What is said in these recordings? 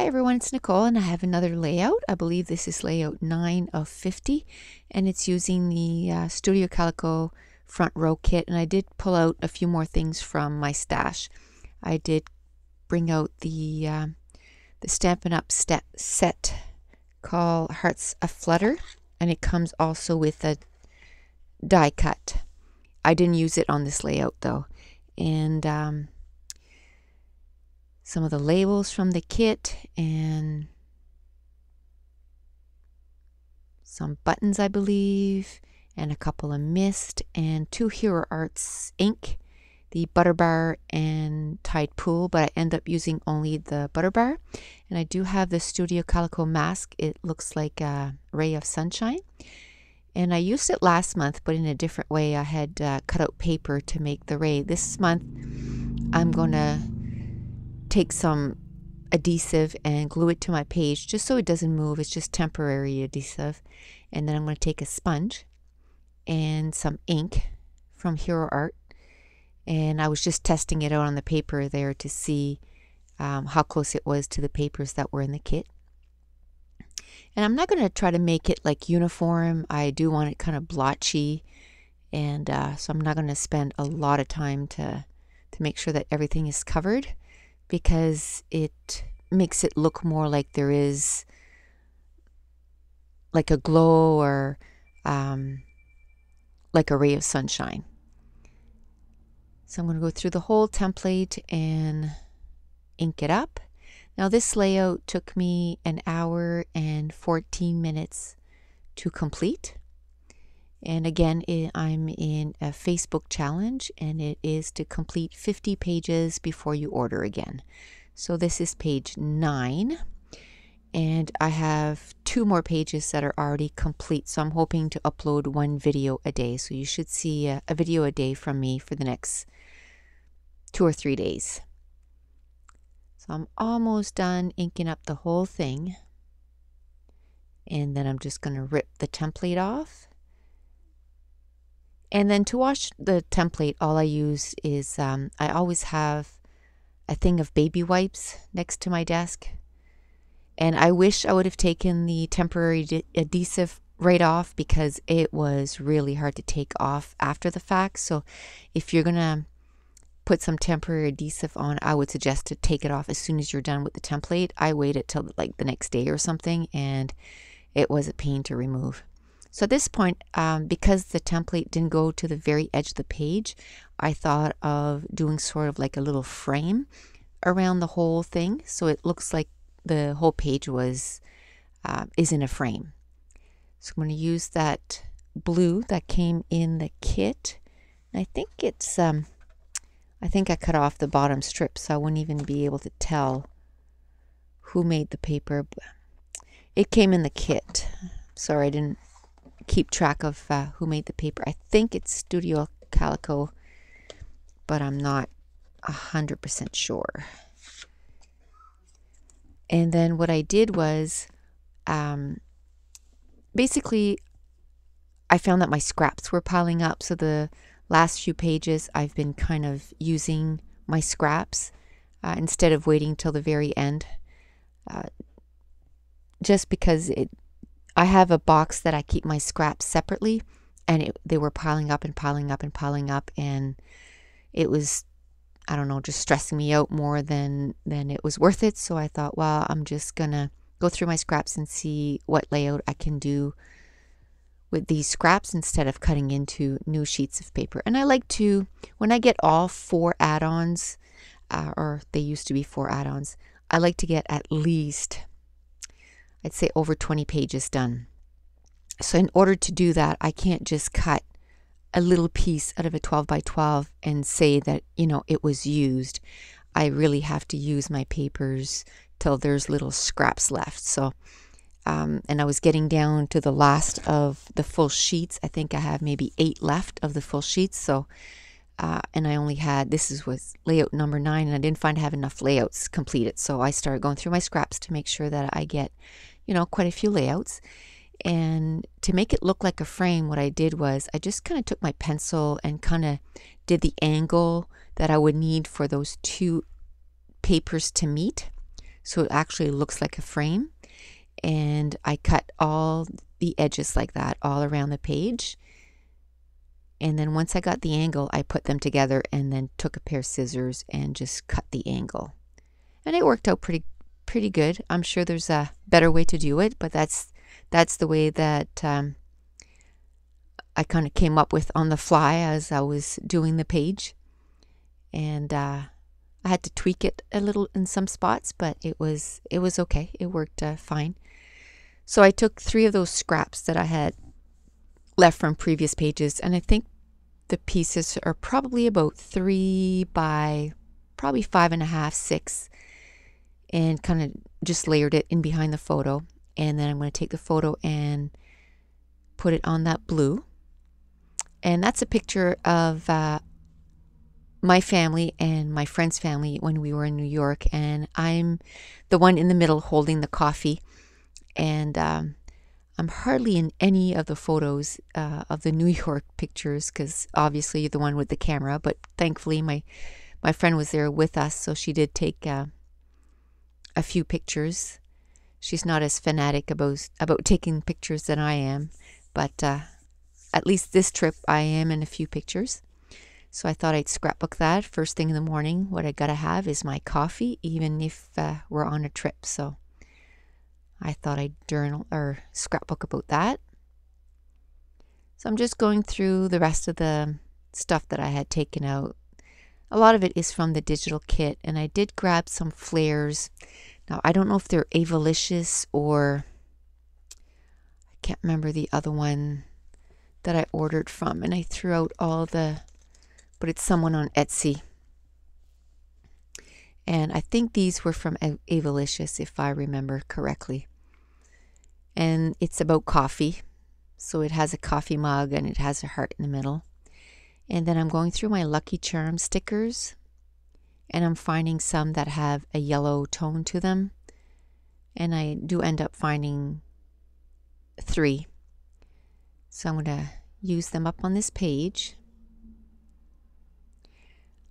Hi everyone, it's Nicole and I have another layout. I believe this is layout 9 of 50 and it's using the Studio Calico front row kit, and I did pull out a few more things from my stash. I did bring out the Stampin' Up! Set called Hearts Aflutter, and it comes also with a die cut. I didn't use it on this layout though. And some of the labels from the kit and some buttons, I believe, and a couple of mist and 2 Hero Arts ink, the Butter Bar and Tide Pool, but I end up using only the Butter Bar. And I do have the Studio Calico mask. It looks like a ray of sunshine. And I used it last month, but in a different way. I had cut out paper to make the ray. This month, I'm going to take some adhesive and glue it to my page just so it doesn't move. It's just temporary adhesive. And then I'm going to take a sponge and some ink from Hero Art. And I was just testing it out on the paper there to see how close it was to the papers that were in the kit. And I'm not going to try to make it like uniform. I do want it kind of blotchy. And so I'm not going to spend a lot of time to make sure that everything is covered, because it makes it look more like there is like a glow or like a ray of sunshine. So I'm going to go through the whole template and ink it up. Now this layout took me an hour and 14 minutes to complete. And again, I'm in a Facebook challenge, and it is to complete 50 pages before you order again. So this is page 9, and I have 2 more pages that are already complete. So I'm hoping to upload 1 video a day. So you should see a video a day from me for the next 2 or 3 days. So I'm almost done inking up the whole thing. And then I'm just going to rip the template off. And then to wash the template, all I use is, I always have a thing of baby wipes next to my desk. And I wish I would have taken the temporary adhesive right off, because it was really hard to take off after the fact. So if you're going to put some temporary adhesive on, I would suggest to take it off as soon as you're done with the template. I waited till like the next day or something, and it was a pain to remove. So at this point, because the template didn't go to the very edge of the page, I thought of doing sort of like a little frame around the whole thing, so it looks like the whole page is in a frame. So I'm going to use that blue that came in the kit. And I think it's, I think I cut off the bottom strip, so I wouldn't even be able to tell who made the paper. It came in the kit. Sorry, I didn't keep track of who made the paper. I think it's Studio Calico, but I'm not 100% sure. And then what I did was, basically, I found that my scraps were piling up. So the last few pages, I've been kind of using my scraps instead of waiting till the very end, just because I have a box that I keep my scraps separately, and they were piling up and piling up and piling up, and it was, I don't know, just stressing me out more than it was worth it. So I thought, well, I'm just gonna go through my scraps and see what layout I can do with these scraps instead of cutting into new sheets of paper. And I like to, when I get all 4 add-ons, or they used to be 4 add-ons, I like to get at least, I'd say, over 20 pages done. So in order to do that, I can't just cut a little piece out of a 12 by 12 and say that, you know, it was used. I really have to use my papers till there's little scraps left. So, and I was getting down to the last of the full sheets. I think I have maybe 8 left of the full sheets. So, and I only had, was layout number 9, and I didn't find I have enough layouts completed. So I started going through my scraps to make sure that I get, you know, quite a few layouts. And to make it look like a frame, what I did was I just kind of took my pencil and kind of did the angle that I would need for those 2 papers to meet. so it actually looks like a frame. And I cut all the edges like that all around the page. And then once I got the angle, I put them together and then took a pair of scissors and just cut the angle. And it worked out pretty good. I'm sure there's a better way to do it, but that's the way that I kind of came up with on the fly as I was doing the page. And I had to tweak it a little in some spots, but it was okay. It worked fine. So I took 3 of those scraps that I had left from previous pages, and I think the pieces are probably about 3 by probably 5.5, 6, and kind of just layered it in behind the photo. And then I'm going to take the photo and put it on that blue. And that's a picture of my family and my friend's family when we were in New York, and I'm the one in the middle holding the coffee. And I'm hardly in any of the photos of the New York pictures because obviously you're the one with the camera, but thankfully my friend was there with us, so she did take a few pictures. She's not as fanatic about taking pictures than I am, but at least this trip I am in a few pictures. So I thought I'd scrapbook that first thing in the morning. What I gotta have is my coffee, even if we're on a trip. So I thought I'd journal or scrapbook about that. So I'm just going through the rest of the stuff that I had taken out. A lot of it is from the digital kit, and I did grab some flares. Now, I don't know if they're Avalicious or I can't remember the other one that I ordered from, and I threw out all the, but it's someone on Etsy. And I think these were from Avalicious, if I remember correctly. And it's about coffee. So it has a coffee mug and it has a heart in the middle. And then I'm going through my Lucky Charm stickers. And I'm finding some that have a yellow tone to them. And I do end up finding 3. So I'm going to use them up on this page.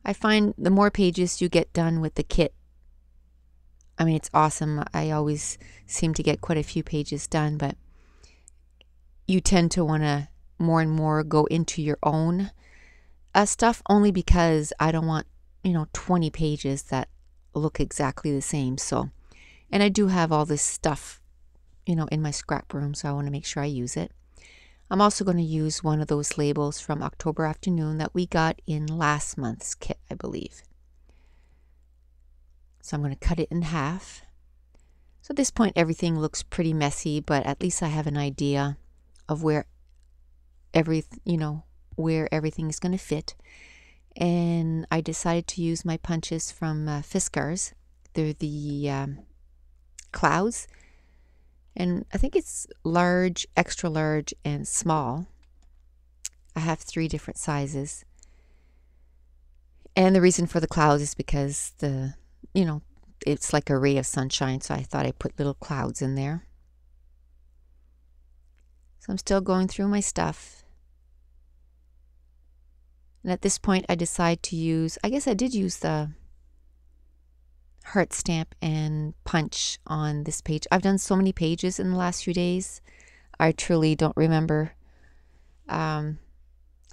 I find the more pages you get done with the kit, I mean, it's awesome. I always seem to get quite a few pages done, but you tend to want to more and more go into your own stuff, only because I don't want, 20 pages that look exactly the same. So, and I do have all this stuff, in my scrap room, so I want to make sure I use it. I'm also going to use one of those labels from October Afternoon that we got in last month's kit, I believe. So I'm going to cut it in half. So at this point, everything looks pretty messy, but at least I have an idea of where where everything is going to fit. And I decided to use my punches from Fiskars. They're the clouds. And I think it's large, extra large, and small. I have 3 different sizes. And the reason for the clouds is because it's like a ray of sunshine, so I thought I'd put little clouds in there. So I'm still going through my stuff. And at this point, I decide to use, I guess I did use the heart stamp and punch on this page. I've done so many pages in the last few days. I truly don't remember. I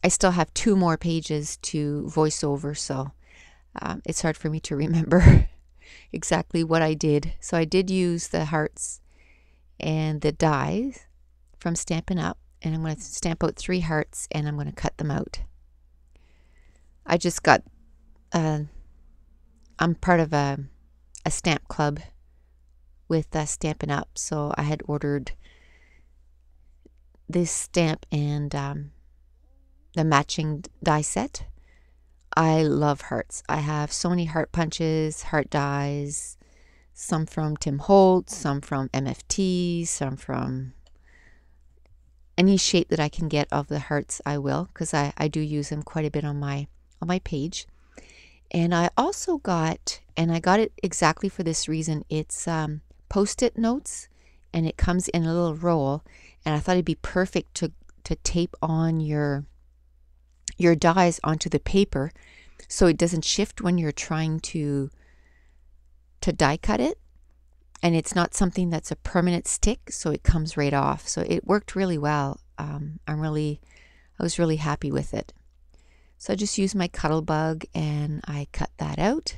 still have 2 more pages to voice over, so it's hard for me to remember exactly what I did. So I did use the hearts and the dies from Stampin' Up, and I'm going to stamp out 3 hearts and I'm going to cut them out. I just got, I'm part of a stamp club with Stampin' Up, so I had ordered this stamp and the matching die set. I love hearts. I have so many heart punches, heart dies, some from Tim Holtz, some from MFT, some from any shape that I can get of the hearts I will, because I do use them quite a bit on my page. And I also got, and I got it exactly for this reason, it's Post-it notes, and it comes in a little roll, and I thought it'd be perfect to tape on your dies onto the paper so it doesn't shift when you're trying to die cut it. and it's not something that's a permanent stick, so it comes right off. So it worked really well. I was really happy with it. So I just used my Cuttle Bug and I cut that out.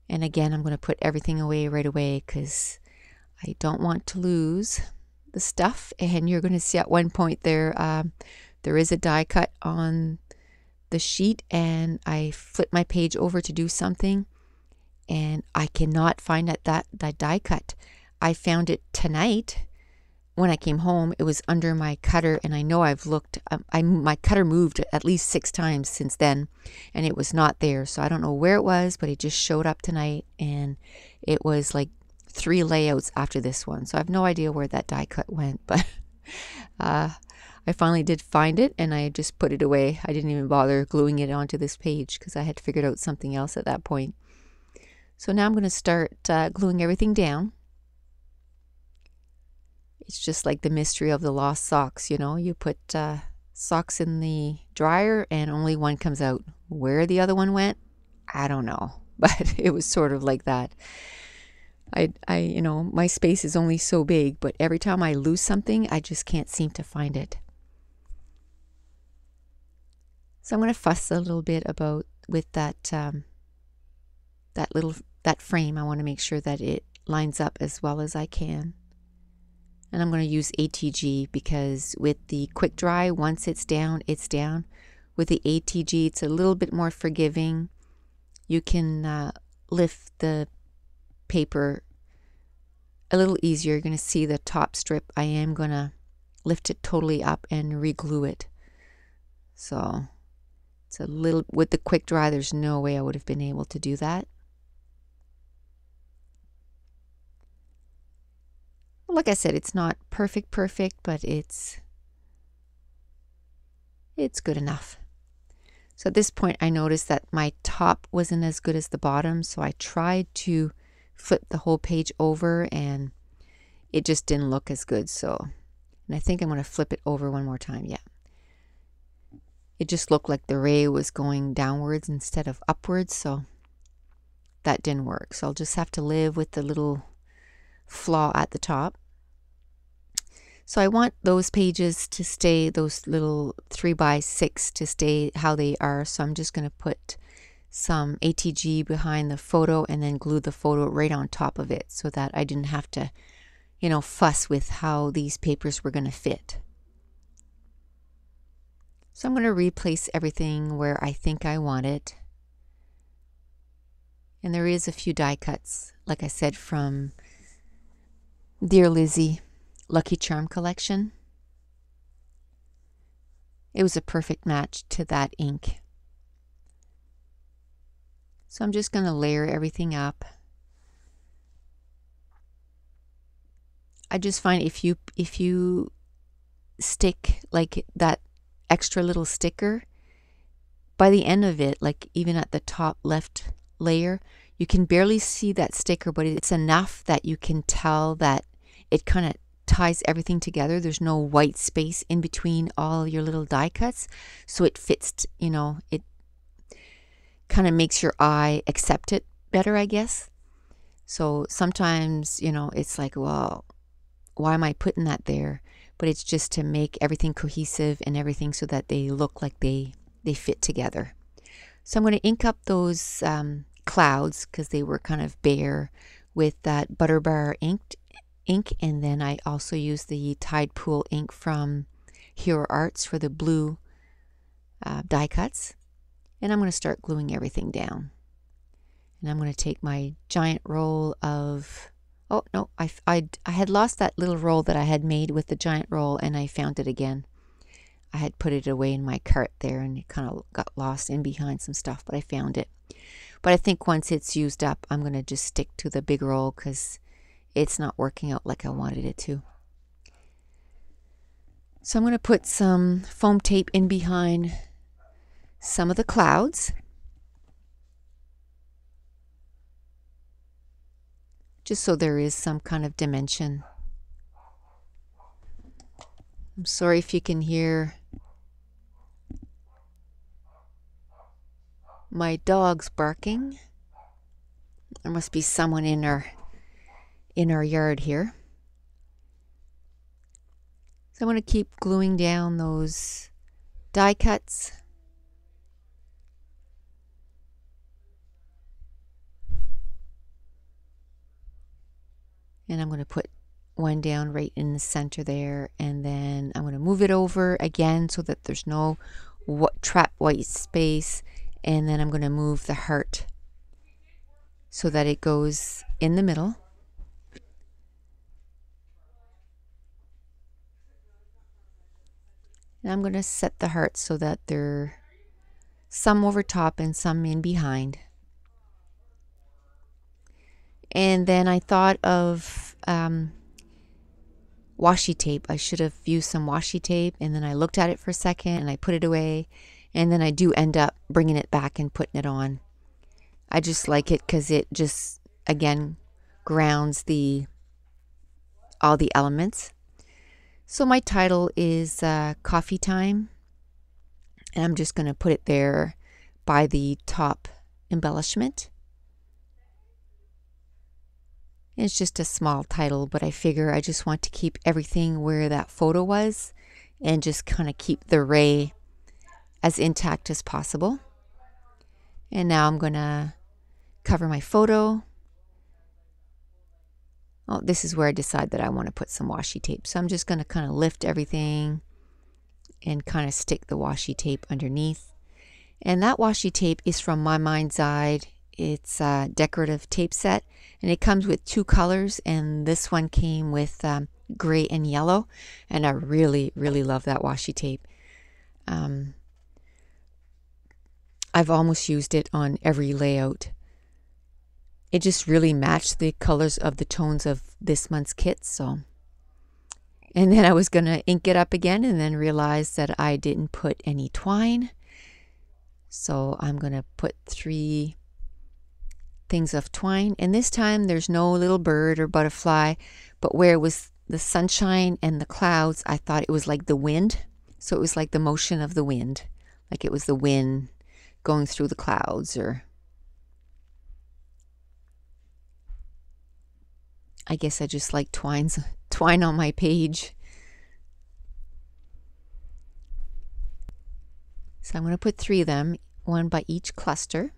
And again, I'm going to put everything away right away because I don't want to lose the stuff. And you're going to see at one point there, there is a die cut on the sheet, and I flipped my page over to do something, and I cannot find that die cut. I found it tonight when I came home. It was under my cutter, and I know I've looked. My cutter moved at least 6 times since then, and it was not there. So I don't know where it was, but it just showed up tonight, and it was like 3 layouts after this one. So I have no idea where that die cut went, but I finally did find it, and I just put it away. I didn't even bother gluing it onto this page because I had figured out something else at that point. So now I'm going to start gluing everything down. It's just like the mystery of the lost socks, you know. You put socks in the dryer and only one comes out. Where the other one went, I don't know. But it was sort of like that. You know, my space is only so big, but every time I lose something, I just can't seem to find it. So I'm going to fuss a little bit about with that that frame. I want to make sure that it lines up as well as I can. And I'm going to use ATG because with the quick dry, once it's down, it's down. With the ATG, it's a little bit more forgiving. You can lift the paper a little easier. You're going to see the top strip. I am going to lift it totally up and re-glue it. So it's a little, with the quick dry, there's no way I would have been able to do that. Like I said, it's not perfect, but it's good enough. So at this point, I noticed that my top wasn't as good as the bottom, so I tried to flip the whole page over, and it just didn't look as good. So, and I think I'm going to flip it over one more time. Yeah. It just looked like the ray was going downwards instead of upwards, so that didn't work. So I'll just have to live with the little flaw at the top. So I want those pages to stay, those little 3x6 to stay how they are. So I'm just going to put some ATG behind the photo and then glue the photo right on top of it so that I didn't have to, you know, fuss with how these papers were going to fit. So I'm going to replace everything where I think I want it. And there is a few die cuts, like I said, from Dear Lizzie Lucky Charm collection. It was a perfect match to that ink. So I'm just going to layer everything up. I just find if you stick like that extra little sticker, by the end of it, like even at the top left layer, you can barely see that sticker, but it's enough that you can tell that it kind of ties everything together. There's no white space in between all your little die cuts, so it fits, you know, it kind of makes your eye accept it better, I guess. So sometimes, you know, it's like, well, why am I putting that there? But it's just to make everything cohesive and everything so that they look like they fit together. So I'm going to ink up those clouds because they were kind of bare with that Butterbar ink, and then I also used the Tide Pool ink from Hero Arts for the blue die cuts. And I'm going to start gluing everything down. And I'm going to take my giant roll of, oh no, I had lost that little roll that I had made with the giant roll, and I found it again. I had put it away in my cart there, and it kind of got lost in behind some stuff, but I found it. But I think once it's used up, I'm going to just stick to the big roll because it's not working out like I wanted it to. So I'm going to put some foam tape in behind some of the clouds. Just so there is some kind of dimension. I'm sorry if you can hear my dogs barking. There must be someone in in our yard here. So I'm going to keep gluing down those die cuts. And I'm going to put one down right in the center there, and then I'm going to move it over again so that there's no trap white space, and then I'm going to move the heart so that it goes in the middle. And I'm going to set the hearts so that they're some over top and some in behind. And then I thought of washi tape. I should have used some washi tape, and then I looked at it for a second and I put it away, and then I do end up bringing it back and putting it on. I just like it because it just, again, grounds all the elements. So my title is Coffee Time, and I'm just going to put it there by the top embellishment. It's just a small title, but I figure I just want to keep everything where that photo was and just kind of keep the ray as intact as possible. And now I'm going to cover my photo. Oh, this is where I decide that I want to put some washi tape. So I'm just going to kind of lift everything and kind of stick the washi tape underneath. And that washi tape is from My Mind's Eye. It's a decorative tape set, and it comes with 2 colors, and this one came with gray and yellow, and I really, really love that washi tape. I've almost used it on every layout. It just really matched the colors of the tones of this month's kit. So, and then I was going to ink it up again and then realized that I didn't put any twine. So I'm going to put 3 things of twine, and this time there's no little bird or butterfly, but where it was the sunshine and the clouds, I thought it was like the wind. So it was like the motion of the wind, like it was the wind going through the clouds. Or I guess I just like twine on my page. So I'm going to put 3 of them, 1 by each cluster.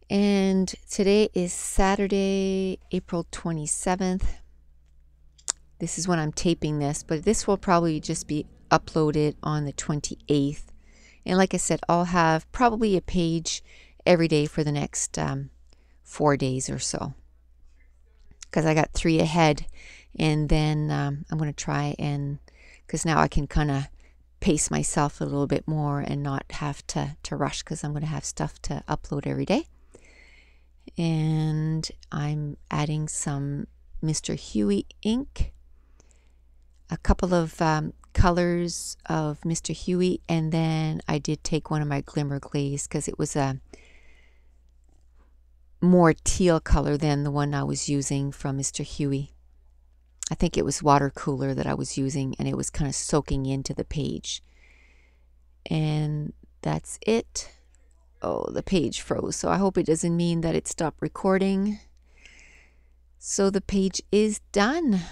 And today is Saturday, April 27th. This is when I'm taping this, but this will probably just be uploaded on the 28th. And like I said, I'll have probably a page every day for the next 4 days or so, because I got 3 ahead. And then I'm going to try, and because now I can kind of pace myself a little bit more and not have to rush, because I'm going to have stuff to upload every day. And I'm adding some Mr. Huey ink, a couple of colors of Mr. Huey, and then I did take one of my Glimmer Glaze because it was a more teal color than the one I was using from Mr. Huey. I think it was watercolor that I was using, and it was kind of soaking into the page. And that's it. Oh, the page froze, so I hope it doesn't mean that it stopped recording. So the page is done.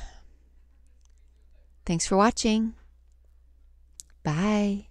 Thanks for watching. Bye.